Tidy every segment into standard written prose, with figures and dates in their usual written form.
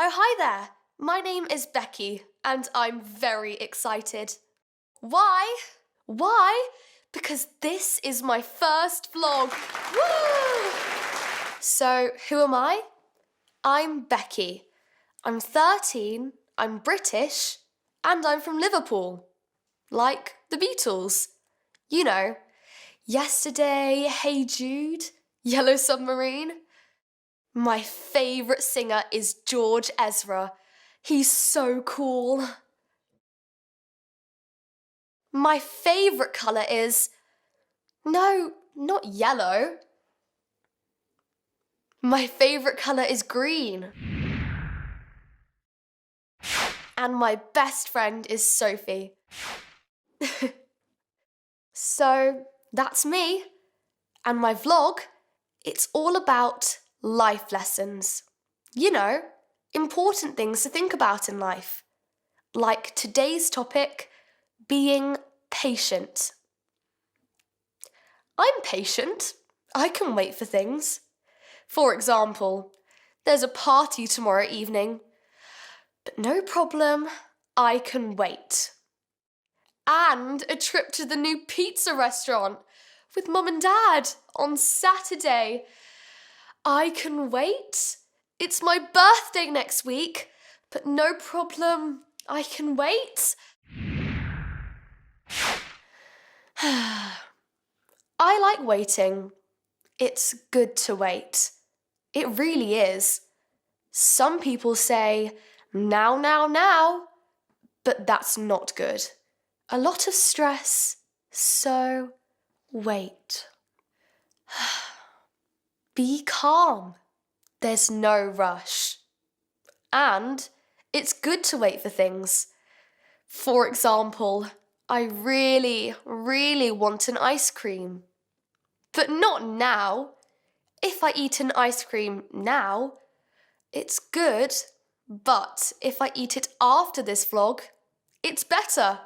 Oh, hi there. My name is Becky, and I'm very excited. Why? Why? Because this is my first vlog. Woo! So, who am I? I'm Becky. I'm 13, I'm British, and I'm from Liverpool. Like the Beatles. You know, Yesterday, Hey Jude, Yellow Submarine. My favourite singer is George Ezra. He's so cool. My favourite colour is... No, not yellow. My favourite colour is green. And my best friend is Sophie. So, that's me. And my vlog, it's all about life lessons. You know, important things to think about in life. Like today's topic, being patient. I'm patient. I can wait for things. For example, there's a party tomorrow evening. But no problem, I can wait. And a trip to the new pizza restaurant with Mum and Dad on Saturday. I can wait. It's my birthday next week, but no problem, I can wait. I like waiting. It's good to wait. It really is. Some people say, now, but that's not good. A lot of stress, so wait. Be calm. There's no rush. And it's good to wait for things. For example, I really want an ice cream. But not now. If I eat an ice cream now, it's good. But if I eat it after this vlog, it's better.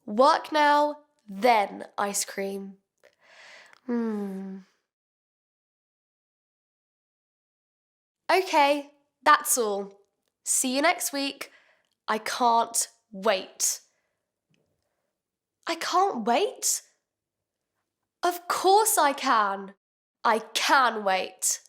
Work now, then ice cream. Okay, that's all. See you next week. I can't wait. I can't wait? Of course I can. I can wait.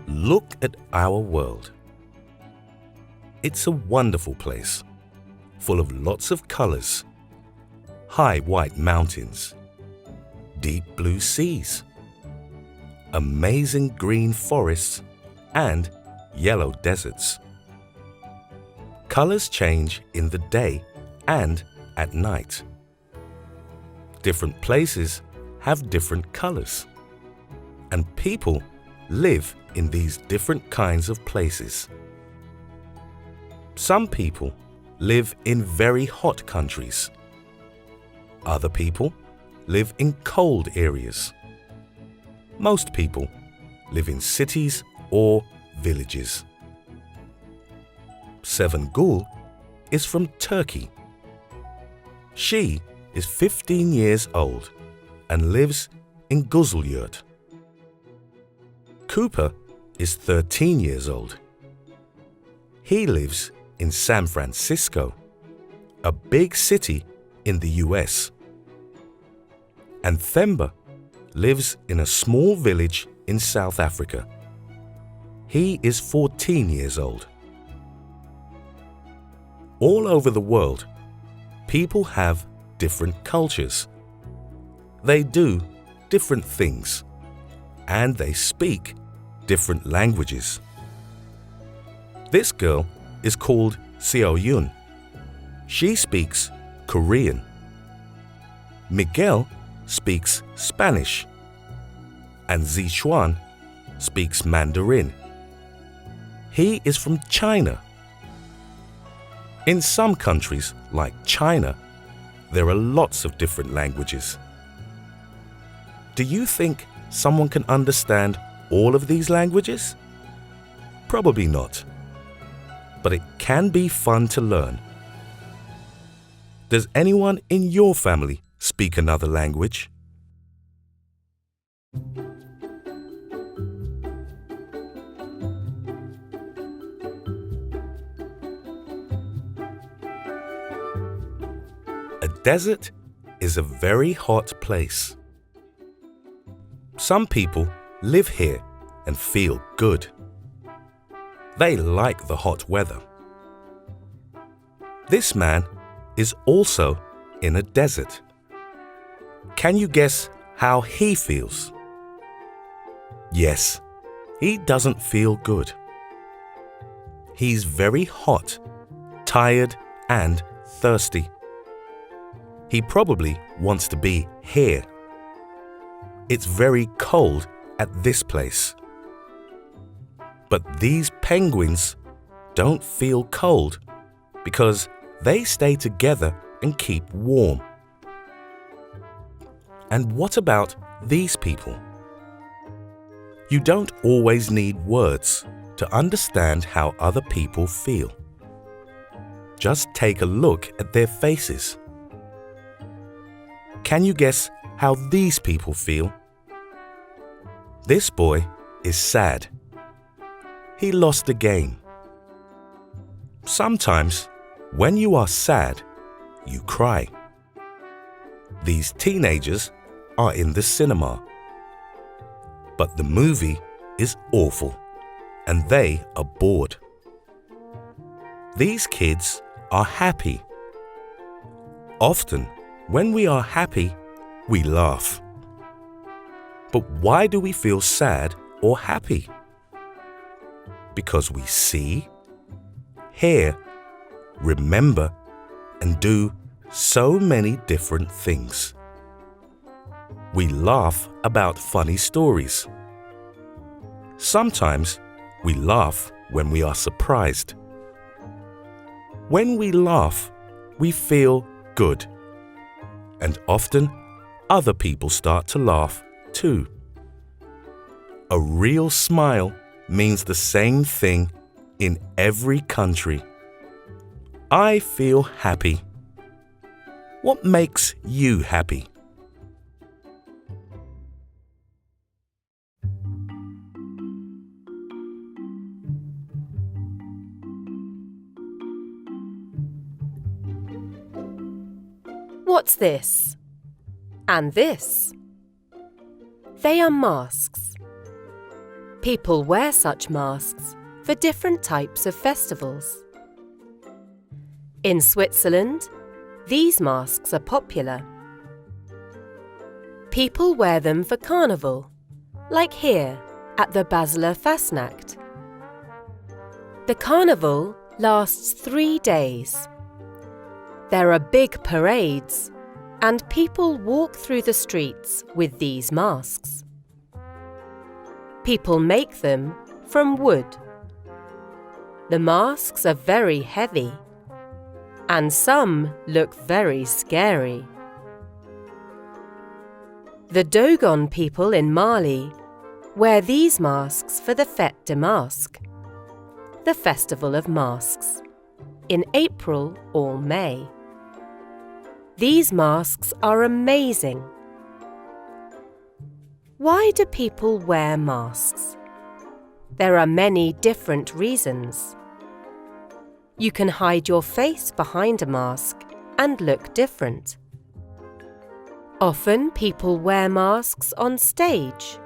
Look at our world. It's a wonderful place, full of lots of colours, high white mountains, deep blue seas, amazing green forests and yellow deserts. Colours change in the day and at night. Different places have different colours, and people live in these different kinds of places. Some people live in very hot countries. Other people live in cold areas. Most people live in cities or villages. Sevengul is from Turkey. She is 15 years old and lives in Guzulyurt. Cooper is 13 years old. He lives in San Francisco, a big city in the US. And Themba lives in a small village in South Africa. He is 14 years old. All over the world, people have different cultures. They do different things, and they speak different languages. This girl is called Seo Yun. She speaks Korean. Miguel speaks Spanish, and Zichuan speaks Mandarin. He is from China. In some countries, like China, there are lots of different languages. Do you think someone can understand all of these languages? Probably not. But it can be fun to learn. Does anyone in your family speak another language? A desert is a very hot place. Some people live here and feel good. They like the hot weather. This man is also in a desert. Can you guess how he feels? Yes, he doesn't feel good. He's very hot, tired, and thirsty. He probably wants to be here. It's very cold at this place. But these penguins don't feel cold because they stay together and keep warm. And what about these people? You don't always need words to understand how other people feel. Just take a look at their faces. Can you guess how these people feel? This boy is sad. He lost a game. Sometimes, when you are sad, you cry. These teenagers are in the cinema. But the movie is awful, and they are bored. These kids are happy. Often, when we are happy, we laugh. But why do we feel sad or happy? Because we see, hear, remember, and do so many different things. We laugh about funny stories. Sometimes we laugh when we are surprised. When we laugh, we feel good. And often, other people start to laugh too. A real smile means the same thing in every country. I feel happy. What makes you happy? What's this? And this? They are masks. People wear such masks for different types of festivals. In Switzerland, these masks are popular. People wear them for carnival, like here at the Basler Fastnacht. The carnival lasts 3 days. There are big parades, and people walk through the streets with these masks. People make them from wood. The masks are very heavy, and some look very scary. The Dogon people in Mali wear these masks for the Fête de Masques, the Festival of Masks, in April or May. These masks are amazing. Why do people wear masks? There are many different reasons. You can hide your face behind a mask and look different. Often people wear masks on stage.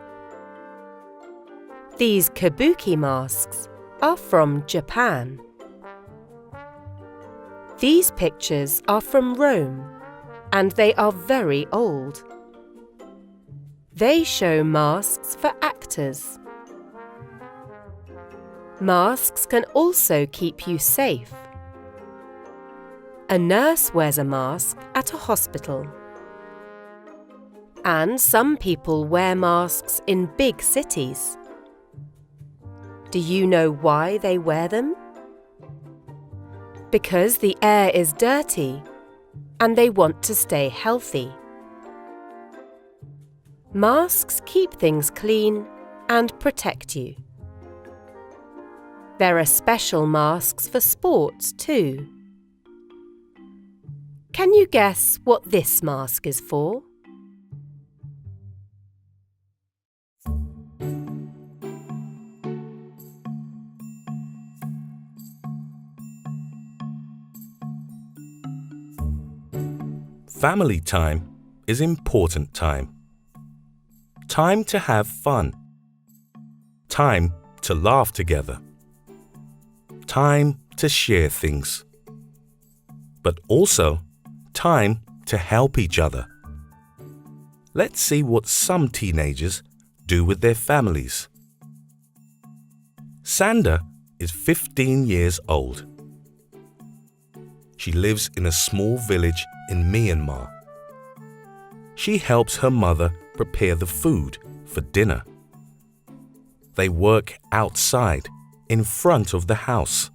These kabuki masks are from Japan. These pictures are from Rome, and they are very old. They show masks for actors. Masks can also keep you safe. A nurse wears a mask at a hospital. And some people wear masks in big cities. Do you know why they wear them? Because the air is dirty and they want to stay healthy. Masks keep things clean and protect you. There are special masks for sports too. Can you guess what this mask is for? Family time is important time. Time to have fun. Time to laugh together. Time to share things. But also time to help each other. Let's see what some teenagers do with their families. Sanda is 15 years old. She lives in a small village in Myanmar. She helps her mother prepare the food for dinner. They work outside in front of the house.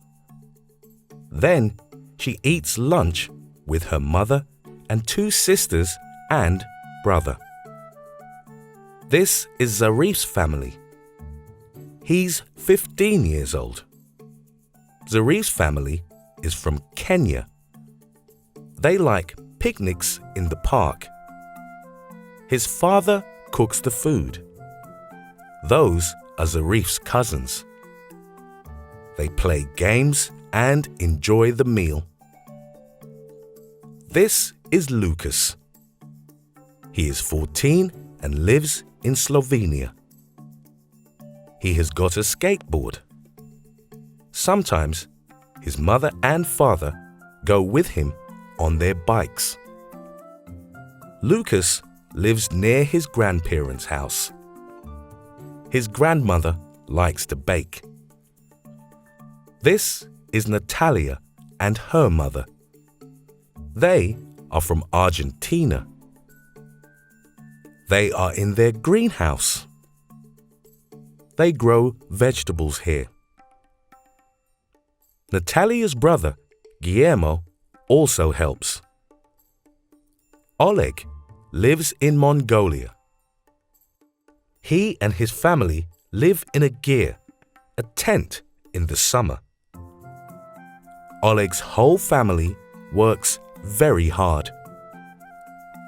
Then she eats lunch with her mother and 2 sisters and brother. This is Zarif's family. He's 15 years old. Zarif's family is from Kenya. They like picnics in the park. His father cooks the food. Those are Zarif's cousins. They play games and enjoy the meal. This is Lucas. He is 14 and lives in Slovenia. He has got a skateboard. Sometimes his mother and father go with him on their bikes. Lucas lives near his grandparents' house. His grandmother likes to bake. This is Natalia and her mother. They are from Argentina. They are in their greenhouse. They grow vegetables here. Natalia's brother, Guillermo, also helps. Oleg lives in Mongolia. He and his family live in a ger, a tent in the summer. Oleg's whole family works very hard.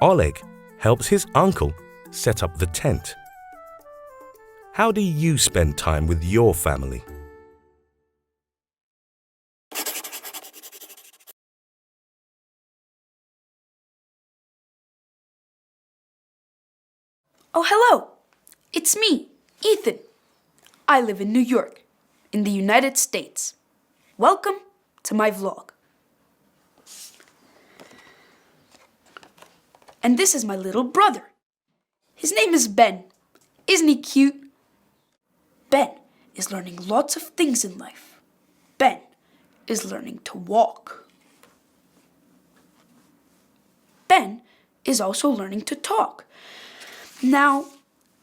Oleg helps his uncle set up the tent. How do you spend time with your family? Oh, hello! It's me, Ethan. I live in New York, in the United States. Welcome to my vlog. And this is my little brother. His name is Ben. Isn't he cute? Ben is learning lots of things in life. Ben is learning to walk. Ben is also learning to talk. Now,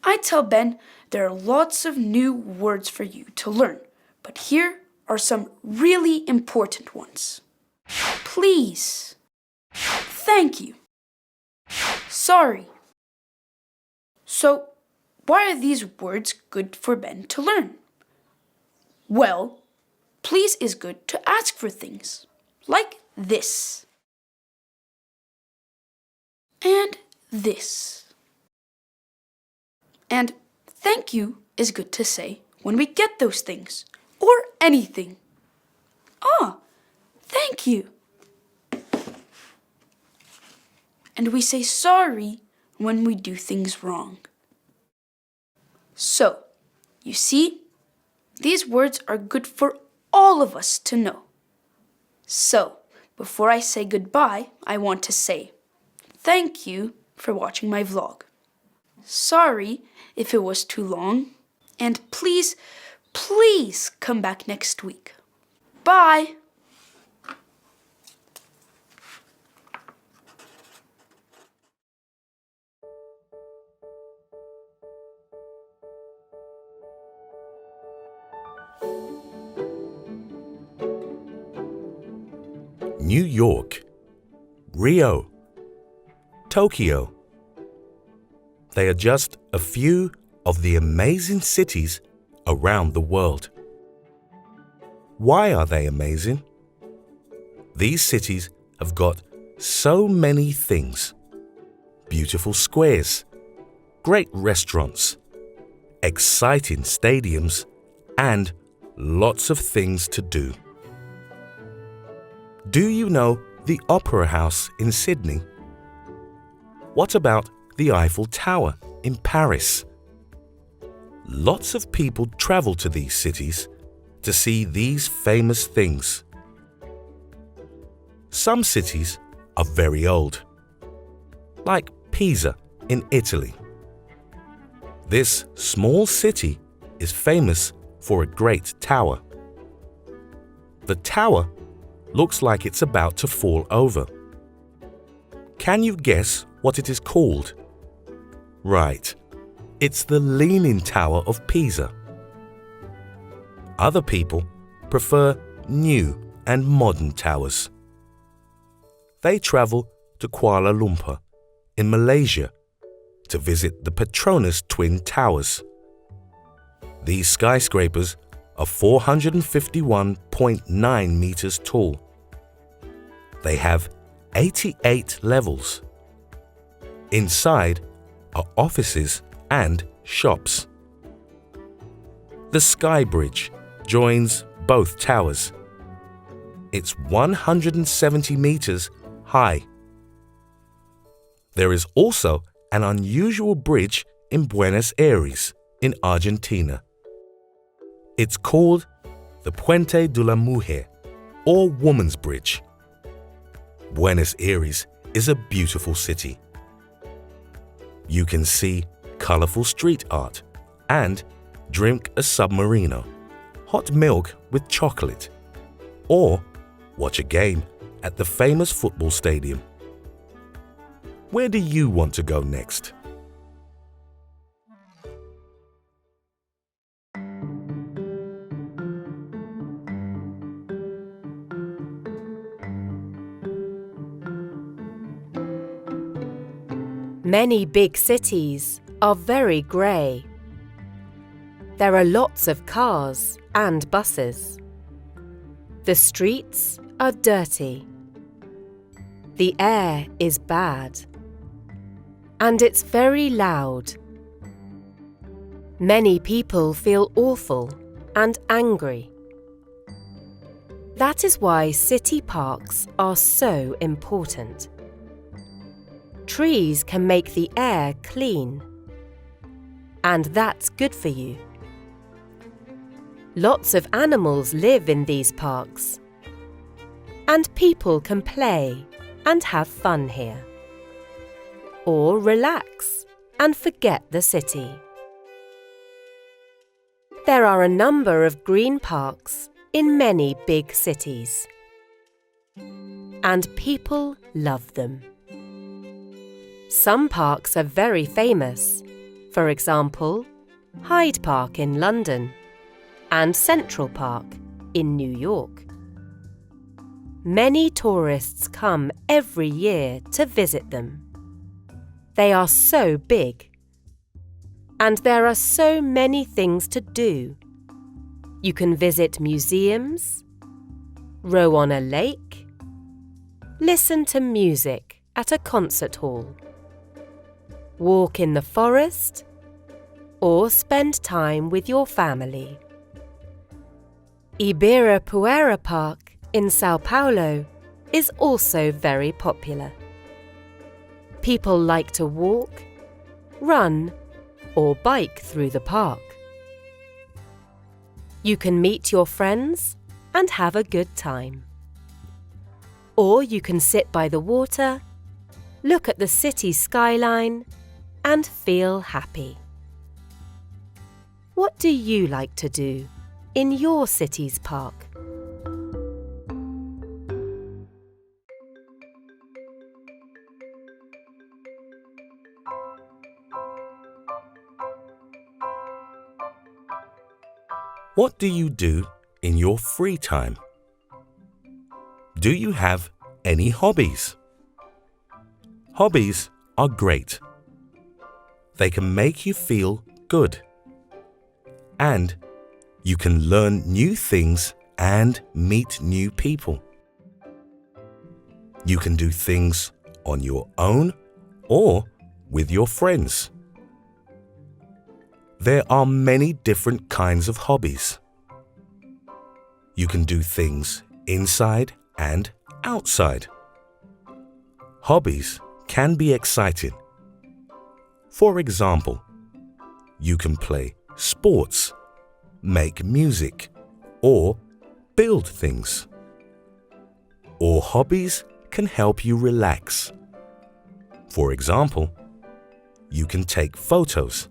I tell Ben there are lots of new words for you to learn, but here are some really important ones. Please. Thank you. Sorry. So, why are these words good for Ben to learn? Well, please is good to ask for things, like this. And this. And thank you is good to say when we get those things, or anything. Ah, thank you. And we say sorry when we do things wrong. So, you see, these words are good for all of us to know. So, before I say goodbye, I want to say thank you for watching my vlog. Sorry if it was too long, and please, please come back next week. Bye! New York, Rio, Tokyo. They are just a few of the amazing cities around the world. Why are they amazing? These cities have got so many things. Beautiful squares, great restaurants, exciting stadiums, and lots of things to do. Do you know the Opera House in Sydney? What about the Eiffel Tower in Paris? Lots of people travel to these cities to see these famous things. Some cities are very old, like Pisa in Italy. This small city is famous for a great tower. The tower looks like it's about to fall over. Can you guess what it is called? Right, it's the Leaning Tower of Pisa. Other people prefer new and modern towers. They travel to Kuala Lumpur in Malaysia to visit the Petronas Twin Towers. These skyscrapers are 451.9 meters tall. They have 88 levels. Inside are offices and shops. The Sky Bridge joins both towers. It's 170 meters high. There is also an unusual bridge in Buenos Aires in Argentina. It's called the Puente de la Mujer, or Woman's Bridge. Buenos Aires is a beautiful city. You can see colorful street art and drink a submarino, hot milk with chocolate, or watch a game at the famous football stadium. Where do you want to go next? Many big cities are very grey. There are lots of cars and buses. The streets are dirty. The air is bad. And it's very loud. Many people feel awful and angry. That is why city parks are so important. Trees can make the air clean. And that's good for you. Lots of animals live in these parks. And people can play and have fun here. Or relax and forget the city. There are a number of green parks in many big cities. And people love them. Some parks are very famous. For example, Hyde Park in London and Central Park in New York. Many tourists come every year to visit them. They are so big. And there are so many things to do. You can visit museums, row on a lake, listen to music at a concert hall, walk in the forest, or spend time with your family. Ibirapuera Park in Sao Paulo is also very popular. People like to walk, run, or bike through the park. You can meet your friends and have a good time. Or you can sit by the water, look at the city skyline, and feel happy. What do you like to do in your city's park? What do you do in your free time? Do you have any hobbies? Hobbies are great. They can make you feel good. And you can learn new things and meet new people. You can do things on your own or with your friends. There are many different kinds of hobbies. You can do things inside and outside. Hobbies can be exciting. For example, you can play sports, make music, or build things. Or hobbies can help you relax. For example, you can take photos,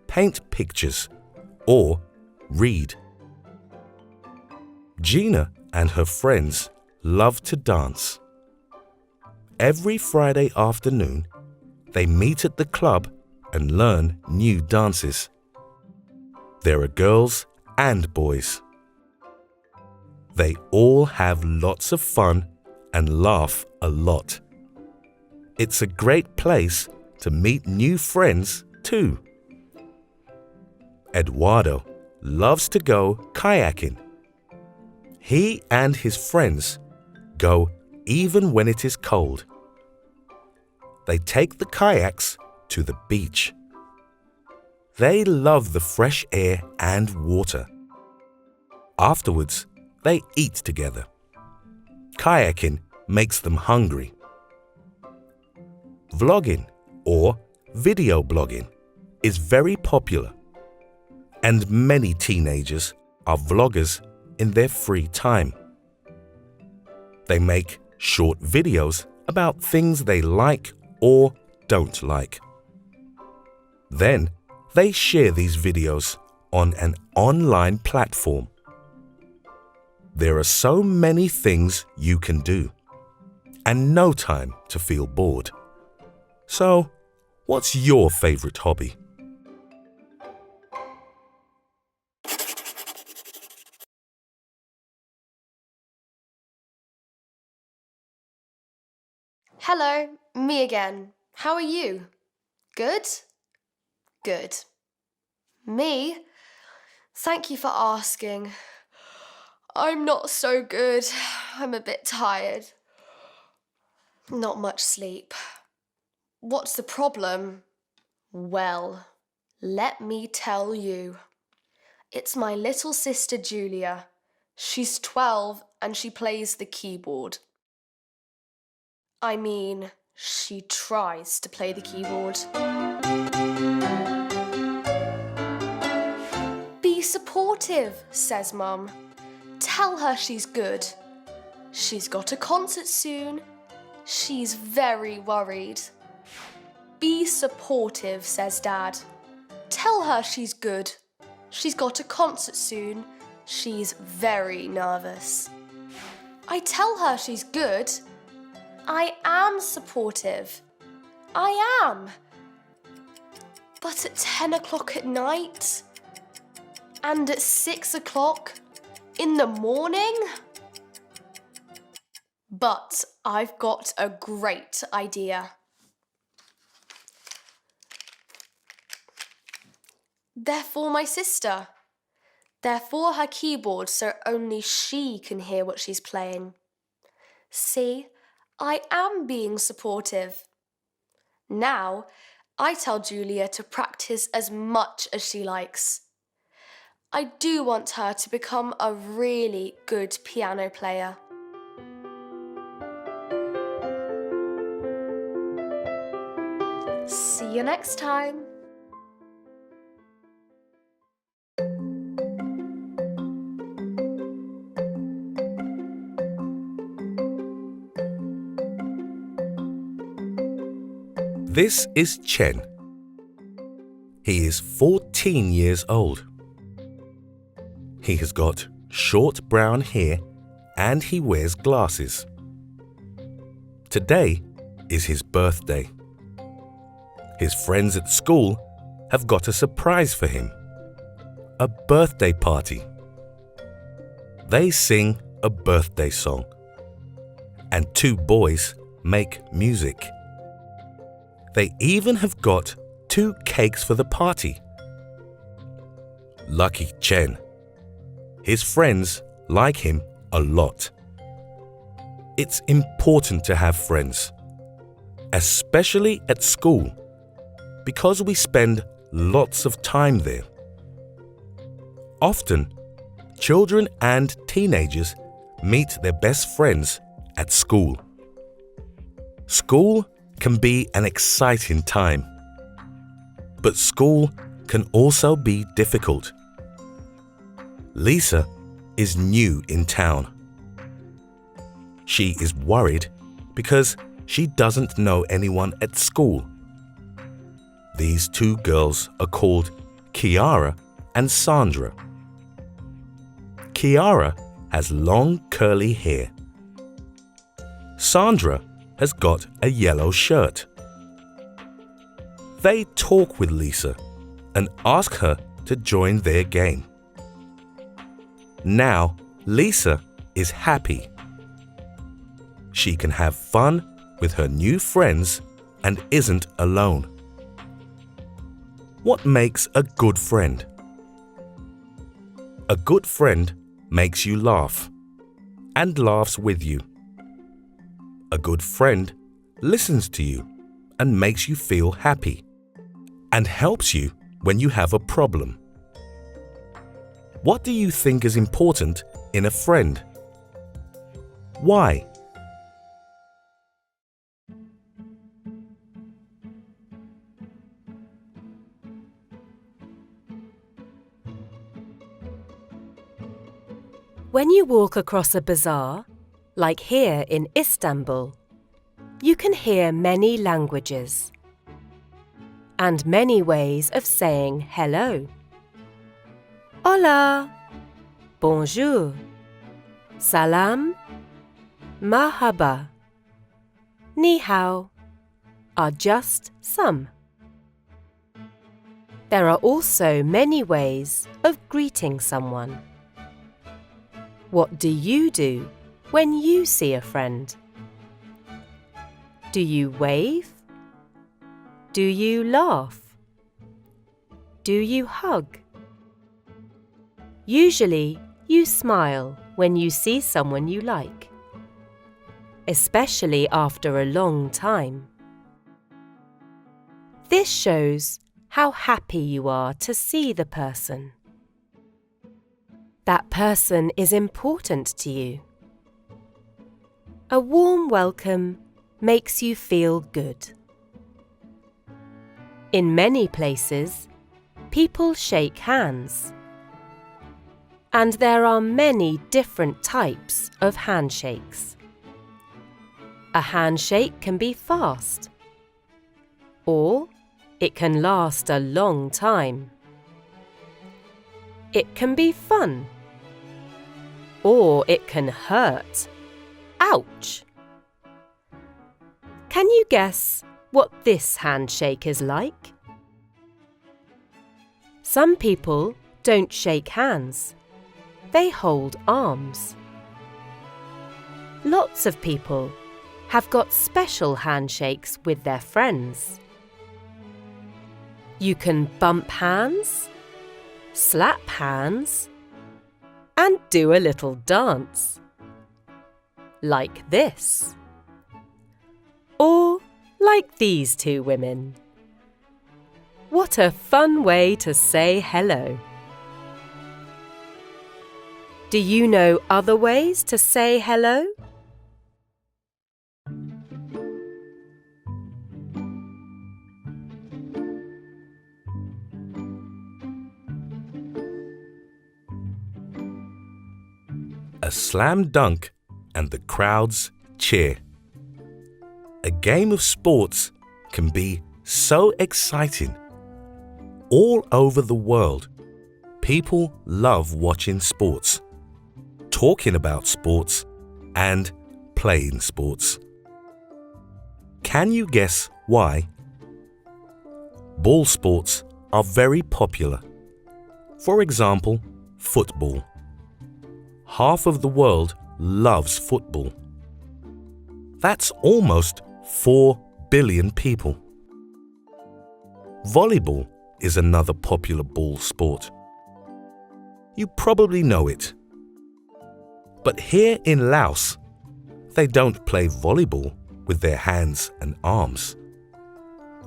paint pictures, or read. Gina and her friends love to dance. Every Friday afternoon, they meet at the club and learn new dances. There are girls and boys. They all have lots of fun and laugh a lot. It's a great place to meet new friends too. Eduardo loves to go kayaking. He and his friends go even when it is cold. They take the kayaks to the beach. They love the fresh air and water. Afterwards, they eat together. Kayaking makes them hungry. Vlogging or video blogging is very popular, and many teenagers are vloggers in their free time. They make short videos about things they like or don't like. Then they share these videos on an online platform. There are so many things you can do, and no time to feel bored. So, what's your favorite hobby? Hello, me again. How are you? Good? Good. Me? Thank you for asking. I'm not so good. I'm a bit tired. Not much sleep. What's the problem? Well, let me tell you. It's my little sister Julia. She's 12 and she plays the keyboard. I mean, she tries to play the keyboard. Be supportive, says Mum. Tell her she's good. She's got a concert soon. She's very worried. Be supportive, says Dad. Tell her she's good. She's got a concert soon. She's very nervous. I tell her she's good. I am supportive. I am. But at 10 o'clock at night? And at 6 o'clock in the morning? But I've got a great idea. They're for my sister. They're for her keyboard so only she can hear what she's playing. See? I am being supportive. Now, I tell Julia to practice as much as she likes. I do want her to become a really good piano player. See you next time. This is Chen. He is 14 years old. He has got short brown hair and he wears glasses. Today is his birthday. His friends at school have got a surprise for him. A birthday party. They sing a birthday song. And 2 boys make music. They even have got 2 cakes for the party. Lucky Chen. His friends like him a lot. It's important to have friends, especially at school, because we spend lots of time there. Often, children and teenagers meet their best friends at school. School can be an exciting time, but school can also be difficult. Lisa is new in town. She is worried because she doesn't know anyone at school. These two girls are called Kiara and Sandra. Kiara has long curly hair. Sandra has got a yellow shirt. They talk with Lisa and ask her to join their game. Now, Lisa is happy. She can have fun with her new friends and isn't alone. What makes a good friend? A good friend makes you laugh and laughs with you. A good friend listens to you and makes you feel happy and helps you when you have a problem. What do you think is important in a friend? Why? When you walk across a bazaar, like here in Istanbul, you can hear many languages and many ways of saying hello. Hola, bonjour, salam, marhaba, ni hao are just some. There are also many ways of greeting someone. What do you do when you see a friend? Do you wave? Do you laugh? Do you hug? Usually, you smile when you see someone you like, especially after a long time. This shows how happy you are to see the person. That person is important to you. A warm welcome makes you feel good. In many places, people shake hands. And there are many different types of handshakes. A handshake can be fast, or it can last a long time. It can be fun, or it can hurt. Ouch! Can you guess what this handshake is like? Some people don't shake hands. They hold arms. Lots of people have got special handshakes with their friends. You can bump hands, slap hands, and do a little dance. Like this. Or like these two women. What a fun way to say hello. Do you know other ways to say hello? A slam dunk and the crowds cheer. A game of sports can be so exciting. All over the world, people love watching sports, talking about sports, and playing sports. Can you guess why? Ball sports are very popular. For example, football. Half of the world loves football. That's almost 4 billion people. Volleyball is another popular ball sport. You probably know it. But here in Laos, They don't play volleyball with their hands and arms.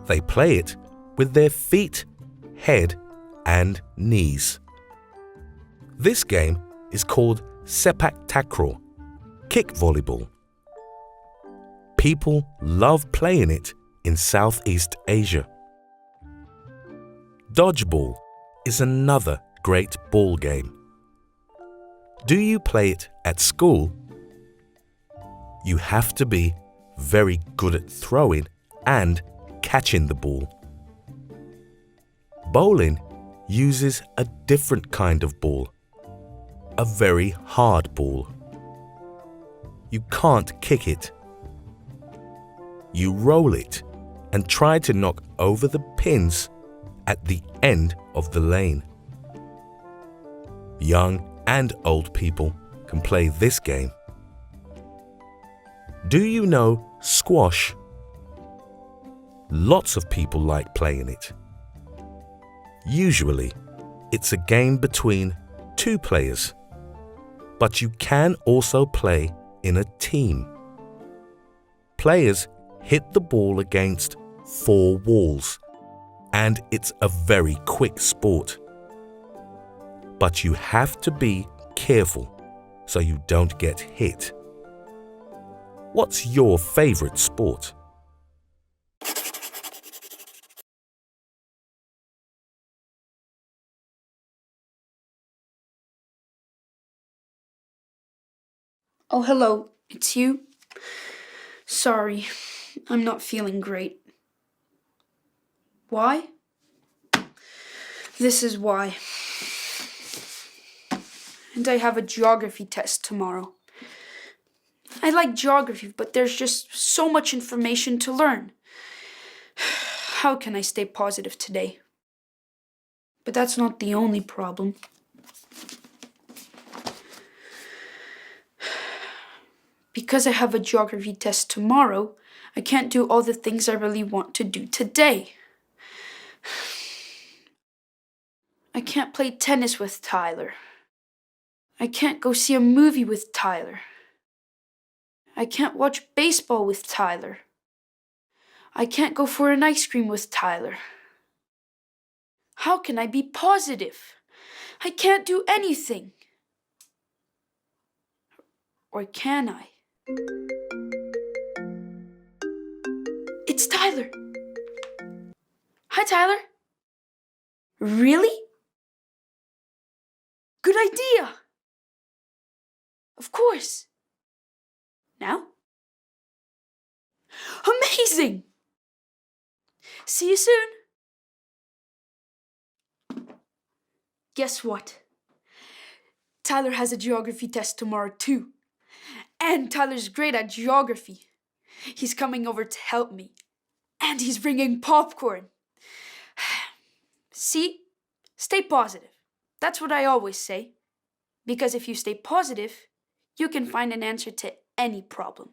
They play it with their feet, head, and knees. This game is called sepak takraw, kick volleyball. People love playing it in Southeast Asia. Dodgeball is another great ball game. Do you play it at school? You have to be very good at throwing and catching the ball. Bowling uses a different kind of ball, a very hard ball. You can't kick it. You roll it and try to knock over the pins at the end of the lane. Young and old people can play this game. Do you know squash? Lots of people like playing it. Usually, it's a game between two players, but you can also play in a team. Players hit the ball against 4 walls, and it's a very quick sport. But you have to be careful so you don't get hit. What's your favorite sport? Oh, hello, it's you? Sorry, I'm not feeling great. Why? This is why. And I have a geography test tomorrow. I like geography, but there's just so much information to learn. How can I stay positive today? But that's not the only problem. Because I have a geography test tomorrow, I can't do all the things I really want to do today. I can't play tennis with Tyler. I can't go see a movie with Tyler. I can't watch baseball with Tyler. I can't go for an ice cream with Tyler. How can I be positive? I can't do anything. Or can I? It's Tyler. Hi, Tyler. Really? Good idea. Of course. Now? Amazing! See you soon. Guess what? Tyler has a geography test tomorrow too. And Tyler's great at geography. He's coming over to help me. And he's bringing popcorn. See? Stay positive. That's what I always say. Because if you stay positive, you can find an answer to any problem.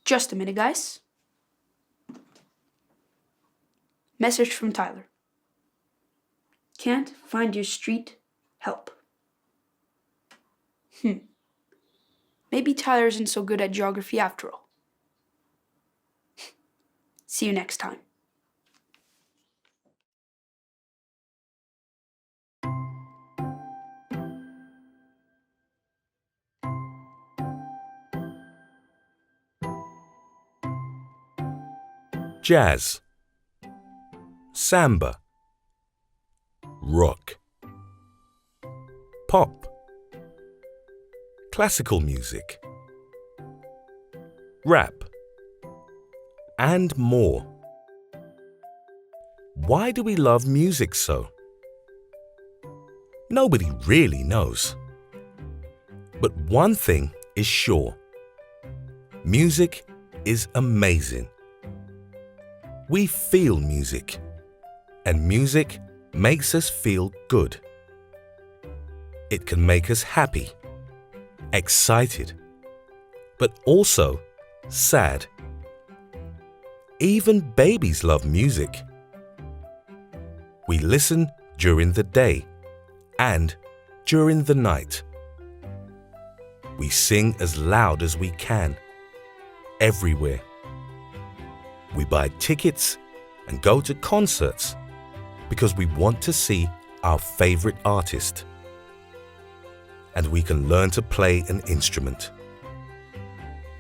Just a minute, guys. Message from Tyler. Can't find your street. Help. Maybe Tyler isn't so good at geography after all. See you next time. Jazz, samba, rock, pop, classical music, rap, and more. Why do we love music so? Nobody really knows. But one thing is sure. Music is amazing. We feel music, and music makes us feel good. It can make us happy, excited, but also sad. Even babies love music. We listen during the day and during the night. We sing as loud as we can, everywhere. We buy tickets and go to concerts because we want to see our favorite artist. And we can learn to play an instrument.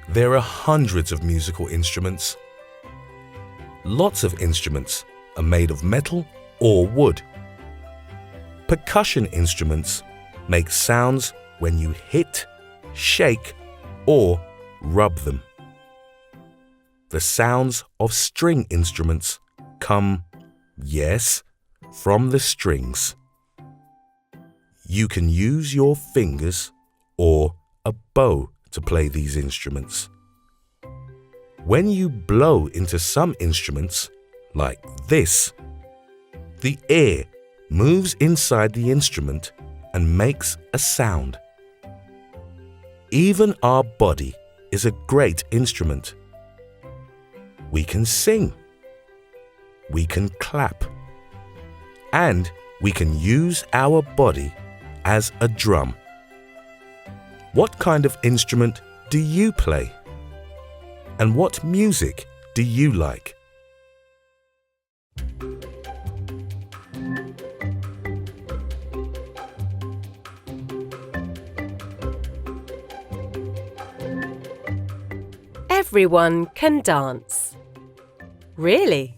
There are hundreds of musical instruments. Lots of instruments are made of metal or wood. Percussion instruments make sounds when you hit, shake, or rub them. The sounds of string instruments come, yes, from the strings. You can use your fingers or a bow to play these instruments. When you blow into some instruments, like this, the air moves inside the instrument and makes a sound. Even our body is a great instrument. We can sing, we can clap, and we can use our body as a drum. What kind of instrument do you play? And what music do you like? Everyone can dance. Really?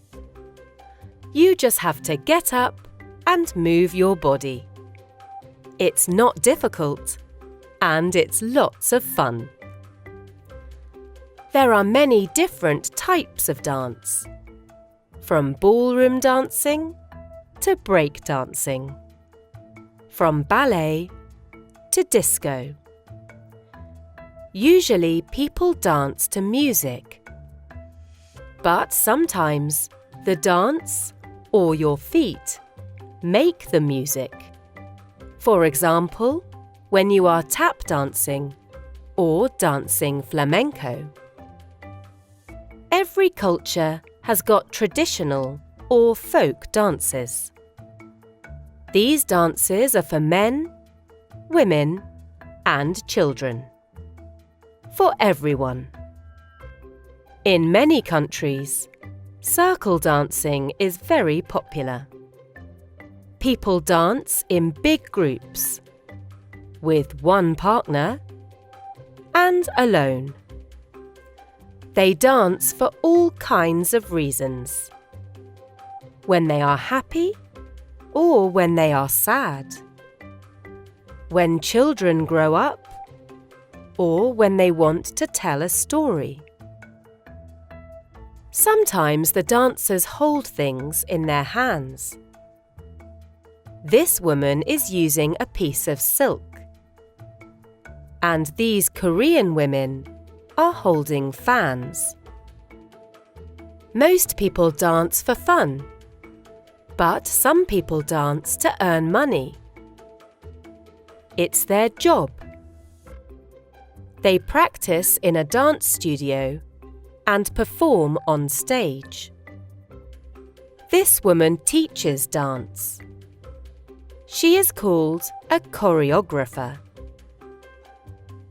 You just have to get up and move your body. It's not difficult, and it's lots of fun. There are many different types of dance, from ballroom dancing to break dancing, from ballet to disco. Usually people dance to music, but sometimes the dance or your feet make the music. For example, when you are tap dancing or dancing flamenco. Every culture has got traditional or folk dances. These dances are for men, women, and children. For everyone. In many countries, circle dancing is very popular. People dance in big groups, with one partner and alone. They dance for all kinds of reasons. When they are happy or when they are sad. When children grow up or when they want to tell a story. Sometimes the dancers hold things in their hands. This woman is using a piece of silk. And these Korean women are holding fans. Most people dance for fun, but some people dance to earn money. It's their job. They practice in a dance studio and perform on stage. This woman teaches dance. She is called a choreographer.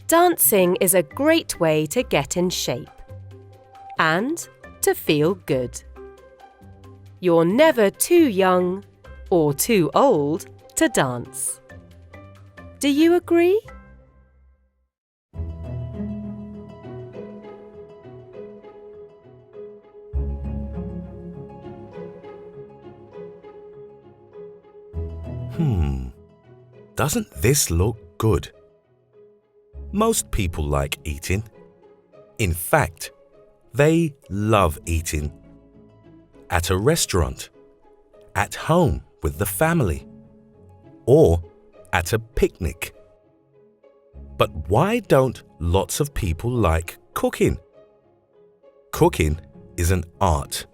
Dancing is a great way to get in shape and to feel good. You're never too young or too old to dance. Do you agree? Doesn't this look good? Most people like eating. In fact, they love eating. At a restaurant, at home with the family, or at a picnic. But why don't lots of people like cooking? Cooking is an art.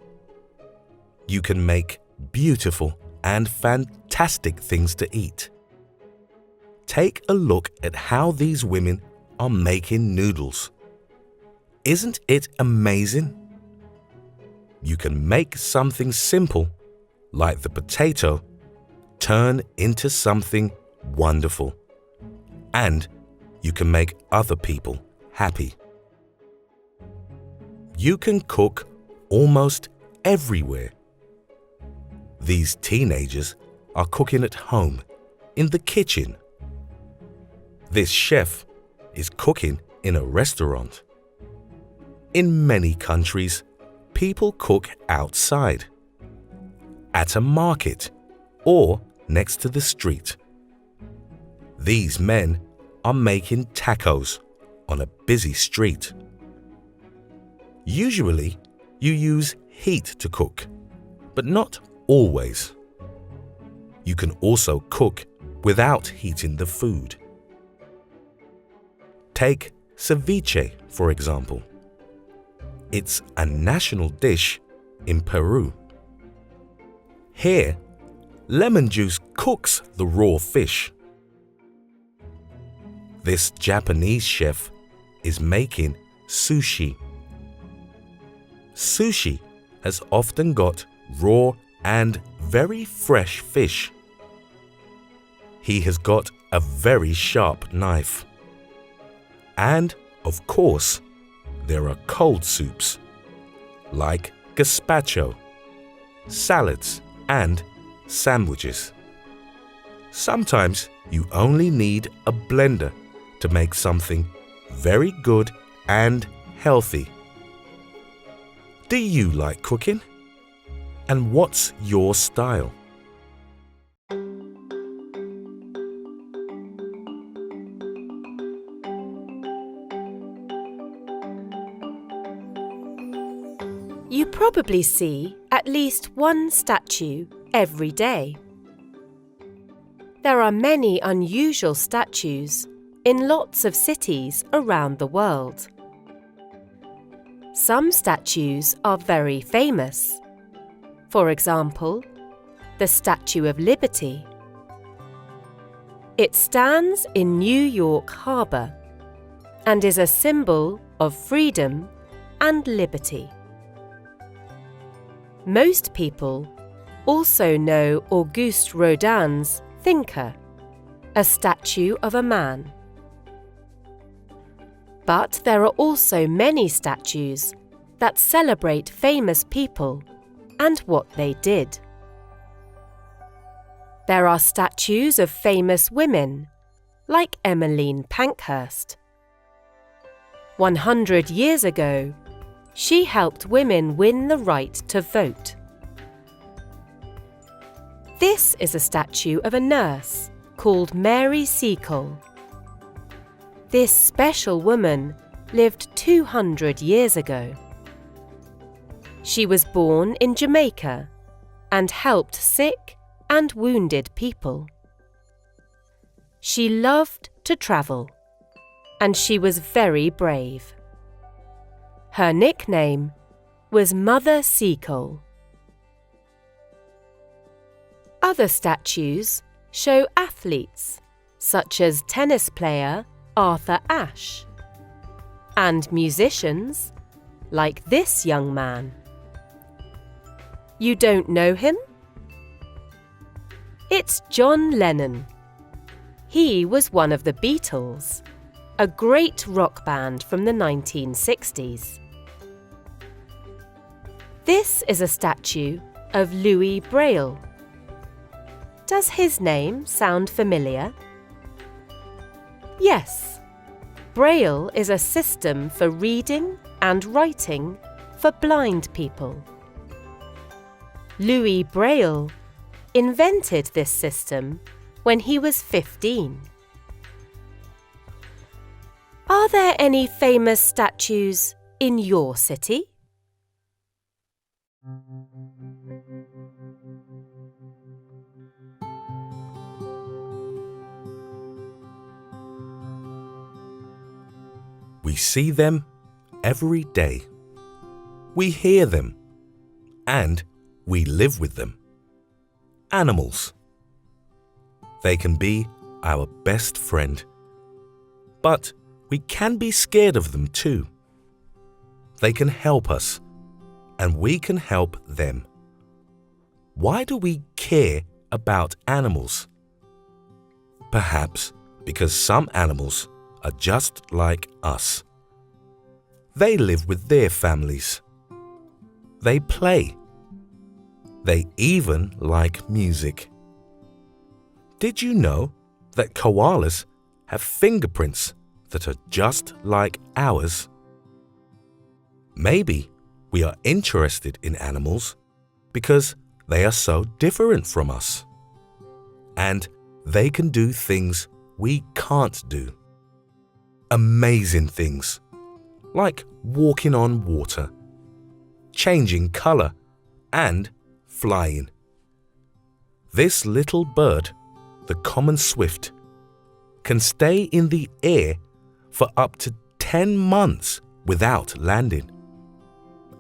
You can make beautiful and fantastic things to eat. Take a look at how these women are making noodles. Isn't it amazing? You can make something simple, like the potato, turn into something wonderful. And you can make other people happy. You can cook almost everywhere. These teenagers are cooking at home, in the kitchen. This chef is cooking in a restaurant. In many countries, people cook outside, at a market, or next to the street. These men are making tacos on a busy street. Usually, you use heat to cook, but not always. You can also cook without heating the food. Take ceviche, for example. It's a national dish in Peru. Here, lemon juice cooks the raw fish. This Japanese chef is making sushi. Sushi has often got raw and very fresh fish. He has got a very sharp knife. And, of course, there are cold soups, like gazpacho, salads, and sandwiches. Sometimes you only need a blender to make something very good and healthy. Do you like cooking? And what's your style? You probably see at least one statue every day. There are many unusual statues in lots of cities around the world. Some statues are very famous. For example, the Statue of Liberty. It stands in New York Harbor and is a symbol of freedom and liberty. Most people also know Auguste Rodin's Thinker, a statue of a man. But there are also many statues that celebrate famous people and what they did. There are statues of famous women, like Emmeline Pankhurst. 100 years ago, she helped women win the right to vote. This is a statue of a nurse called Mary Seacole. This special woman lived 200 years ago. She was born in Jamaica and helped sick and wounded people. She loved to travel, and she was very brave. Her nickname was Mother Seacole. Other statues show athletes, such as tennis player Arthur Ashe, and musicians, like this young man. You don't know him? It's John Lennon. He was one of the Beatles, a great rock band from the 1960s. This is a statue of Louis Braille. Does his name sound familiar? Yes, Braille is a system for reading and writing for blind people. Louis Braille invented this system when he was 15. Are there any famous statues in your city? We see them every day. We hear them, and we live with them. Animals. They can be our best friend, but we can be scared of them too. They can help us, and we can help them. Why do we care about animals? Perhaps because some animals are just like us. They live with their families. They play. They even like music. Did you know that koalas have fingerprints that are just like ours? Maybe we are interested in animals because they are so different from us. And they can do things we can't do. Amazing things, like walking on water, changing color, and flying. This little bird, the common swift, can stay in the air for up to 10 months without landing.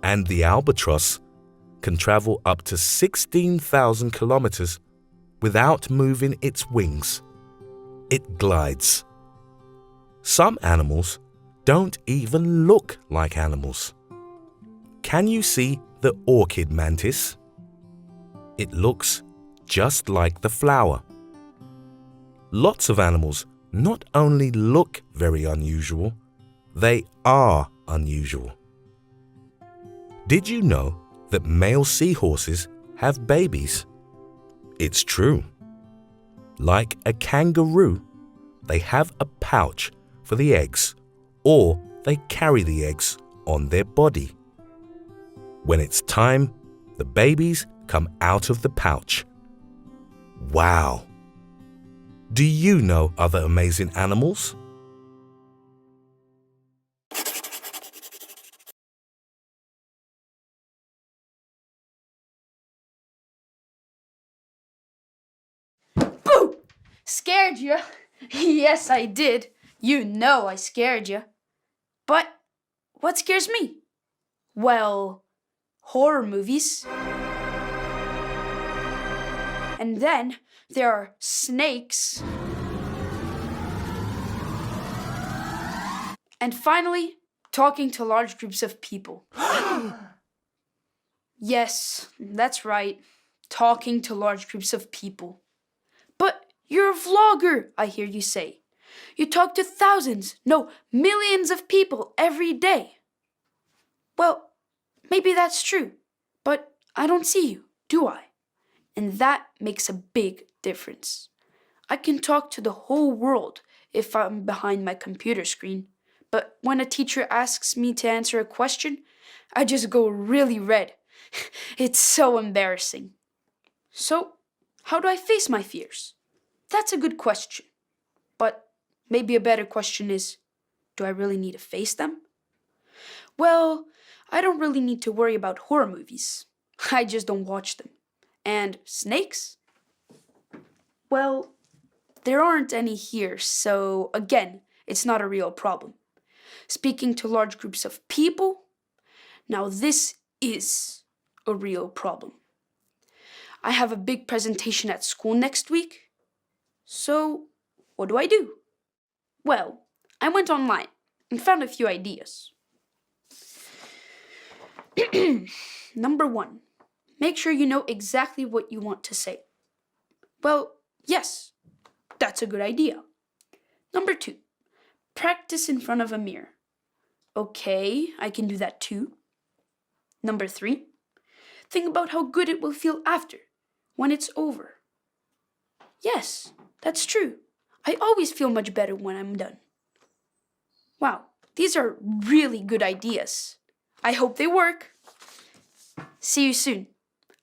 And the albatross can travel up to 16,000 kilometers without moving its wings. It glides. Some animals don't even look like animals. Can you see the orchid mantis? It looks just like the flower. Lots of animals not only look very unusual, they are unusual. Did you know that male seahorses have babies? It's true. Like a kangaroo, they have a pouch for the eggs, or they carry the eggs on their body. When it's time, the babies come out of the pouch. Wow! Do you know other amazing animals? Boo! Scared you? Yes, I did. You know I scared you. But what scares me? Well, horror movies. And then there are snakes. And finally, talking to large groups of people. Yes, that's right. Talking to large groups of people. But you're a vlogger, I hear you say. You talk to thousands, no, millions of people every day. Well, maybe that's true, but I don't see you, do I? And that makes a big difference. I can talk to the whole world if I'm behind my computer screen, but when a teacher asks me to answer a question, I just go really red. It's so embarrassing. So, how do I face my fears? That's a good question. But maybe a better question is, do I really need to face them? Well, I don't really need to worry about horror movies. I just don't watch them. And snakes? Well, there aren't any here, so again, it's not a real problem. Speaking to large groups of people? Now this is a real problem. I have a big presentation at school next week. So, what do I do? Well, I went online and found a few ideas. Number 1, make sure you know exactly what you want to say. Well, yes, that's a good idea. Number 2, practice in front of a mirror. Okay, I can do that too. Number 3, think about how good it will feel after, when it's over. Yes, that's true. I always feel much better when I'm done. Wow, these are really good ideas. I hope they work. See you soon.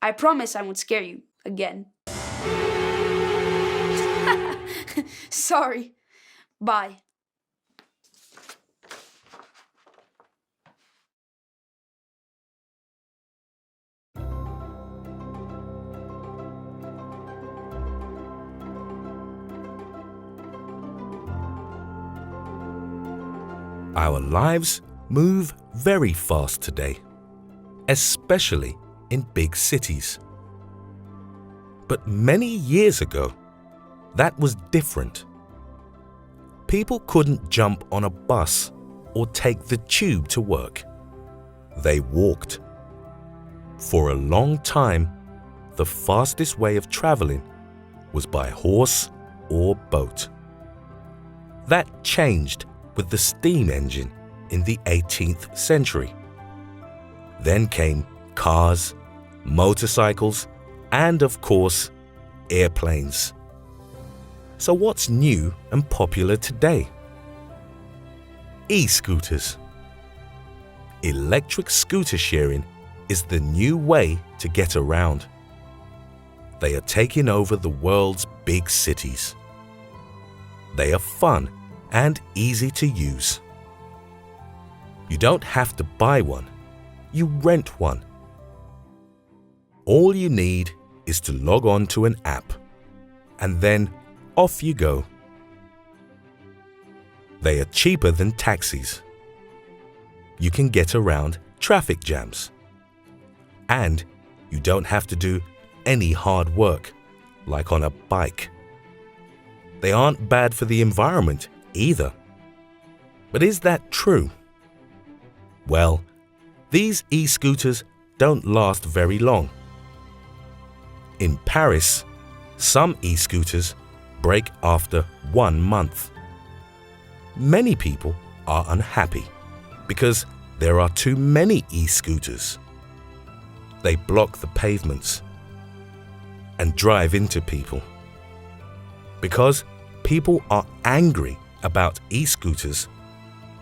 I promise I won't scare you again. Sorry. Bye. Our lives move very fast today, especially in big cities. But many years ago, that was different. People couldn't jump on a bus or take the tube to work. They walked. For a long time, the fastest way of traveling was by horse or boat. That changed with the steam engine in the 18th century. Then came cars, motorcycles, and of course, airplanes. So what's new and popular today? E-scooters. Electric scooter sharing is the new way to get around. They are taking over the world's big cities. They are fun and easy to use. You don't have to buy one, you rent one. All you need is to log on to an app, and then off you go. They are cheaper than taxis. You can get around traffic jams. And you don't have to do any hard work, like on a bike. They aren't bad for the environment either. But is that true? Well, these e-scooters don't last very long. In Paris, some e-scooters break after 1 month. Many people are unhappy because there are too many e-scooters. They block the pavements and drive into people. Because people are angry about e-scooters,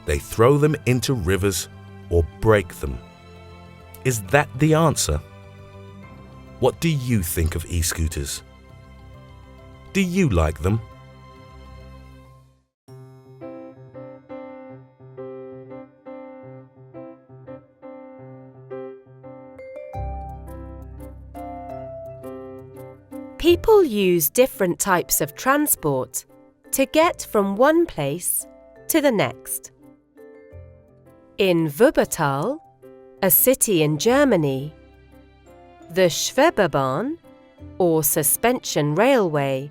they throw them into rivers or break them. Is that the answer? What do you think of e-scooters? Do you like them? People use different types of transport to get from one place to the next. In Wuppertal, a city in Germany, the Schwebebahn, or suspension railway,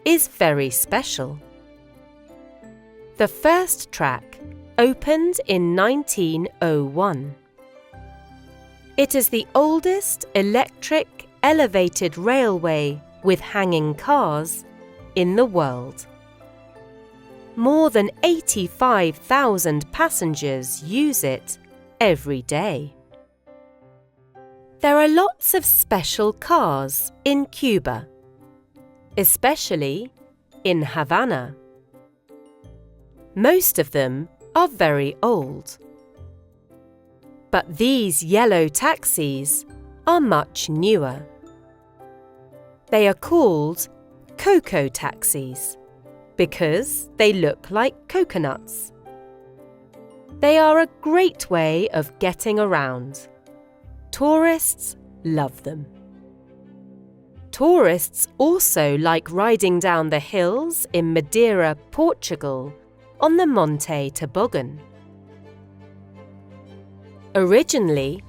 is very special. The first track opened in 1901. It is the oldest electric elevated railway with hanging cars in the world. More than 85,000 passengers use it every day. There are lots of special cars in Cuba, especially in Havana. Most of them are very old. But these yellow taxis are much newer. They are called cocoa taxis because they look like coconuts. They are a great way of getting around. Tourists love them. Tourists also like riding down the hills in Madeira, Portugal, on the Monte Toboggan. Originally,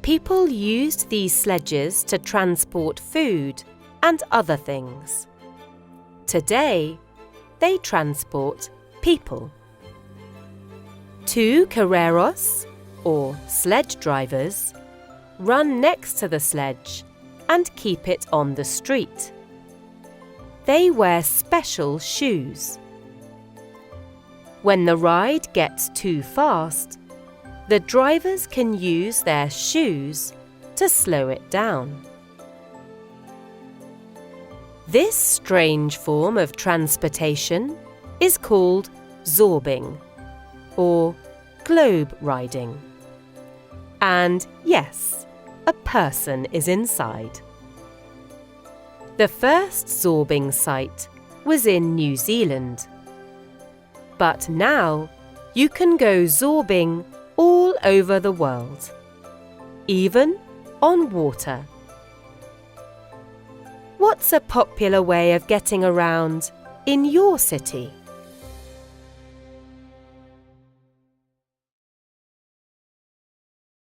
people used these sledges to transport food and other things. Today, they transport people. 2 carreros, or sledge drivers, run next to the sledge and keep it on the street. They wear special shoes. When the ride gets too fast, the drivers can use their shoes to slow it down. This strange form of transportation is called zorbing, or globe riding. And yes, a person is inside. The first zorbing site was in New Zealand. But now you can go zorbing all over the world, even on water. What's a popular way of getting around in your city?